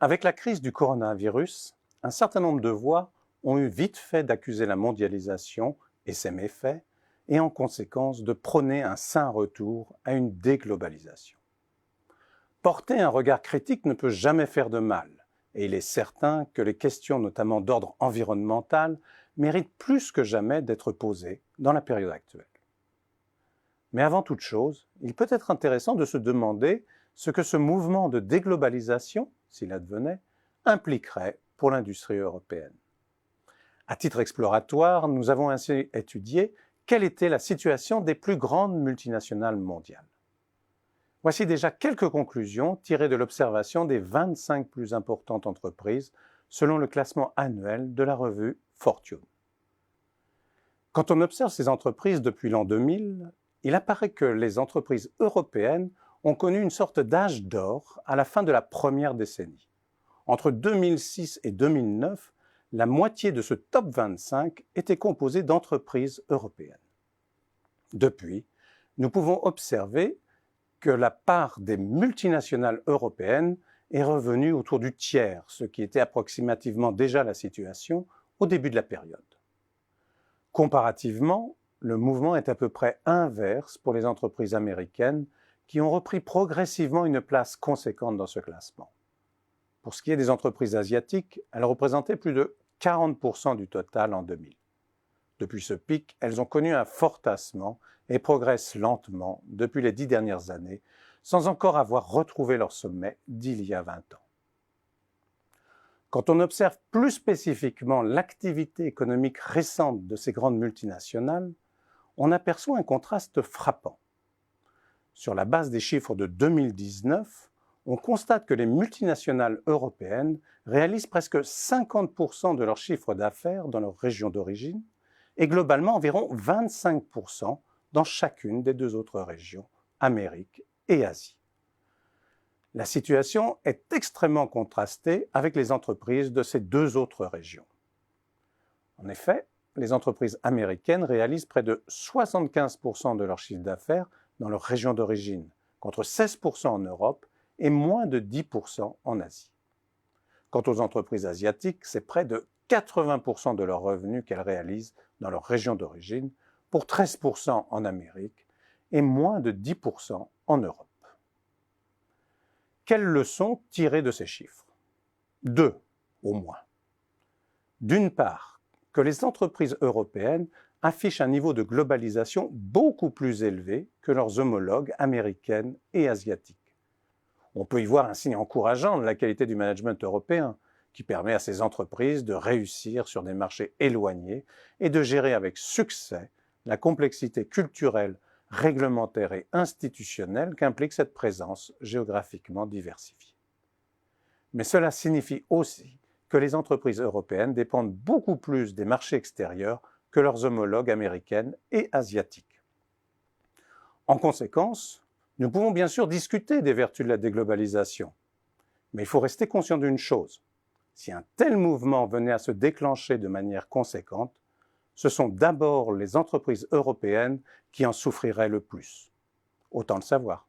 Avec la crise du coronavirus, un certain nombre de voix ont eu vite fait d'accuser la mondialisation et ses méfaits, et en conséquence de prôner un sain retour à une déglobalisation. Porter un regard critique ne peut jamais faire de mal, et il est certain que les questions notamment d'ordre environnemental méritent plus que jamais d'être posées dans la période actuelle. Mais avant toute chose, il peut être intéressant de se demander ce que ce mouvement de déglobalisation, s'il advenait, impliquerait pour l'industrie européenne. À titre exploratoire, nous avons ainsi étudié quelle était la situation des plus grandes multinationales mondiales. Voici déjà quelques conclusions tirées de l'observation des 25 plus importantes entreprises selon le classement annuel de la revue Fortune. Quand on observe ces entreprises depuis l'an 2000, il apparaît que les entreprises européennes ont connu une sorte d'âge d'or à la fin de la première décennie. Entre 2006 et 2009, la moitié de ce top 25 était composée d'entreprises européennes. Depuis, nous pouvons observer que la part des multinationales européennes est revenue autour du tiers, ce qui était approximativement déjà la situation au début de la période. Comparativement, le mouvement est à peu près inverse pour les entreprises américaines qui ont repris progressivement une place conséquente dans ce classement. Pour ce qui est des entreprises asiatiques, elles représentaient plus de 40% du total en 2000. Depuis ce pic, elles ont connu un fort tassement et progressent lentement depuis les 10 dernières années, sans encore avoir retrouvé leur sommet d'il y a 20 ans. Quand on observe plus spécifiquement l'activité économique récente de ces grandes multinationales, on aperçoit un contraste frappant. Sur la base des chiffres de 2019, on constate que les multinationales européennes réalisent presque 50% de leur chiffre d'affaires dans leur région d'origine et globalement environ 25% dans chacune des deux autres régions, Amérique et Asie. La situation est extrêmement contrastée avec les entreprises de ces deux autres régions. En effet, les entreprises américaines réalisent près de 75% de leur chiffre d'affaires dans leur région d'origine, contre 16% en Europe et moins de 10% en Asie. Quant aux entreprises asiatiques, c'est près de 80% de leurs revenus qu'elles réalisent dans leur région d'origine, pour 13% en Amérique et moins de 10% en Europe. Quelles leçons tirer de ces chiffres? Deux, au moins. D'une part, que les entreprises européennes affichent un niveau de globalisation beaucoup plus élevé que leurs homologues américaines et asiatiques. On peut y voir un signe encourageant de la qualité du management européen, qui permet à ces entreprises de réussir sur des marchés éloignés et de gérer avec succès la complexité culturelle, réglementaire et institutionnelle qu'implique cette présence géographiquement diversifiée. Mais cela signifie aussi que les entreprises européennes dépendent beaucoup plus des marchés extérieurs que leurs homologues américaines et asiatiques. En conséquence, nous pouvons bien sûr discuter des vertus de la déglobalisation, mais il faut rester conscient d'une chose. Si un tel mouvement venait à se déclencher de manière conséquente, ce sont d'abord les entreprises européennes qui en souffriraient le plus. Autant le savoir.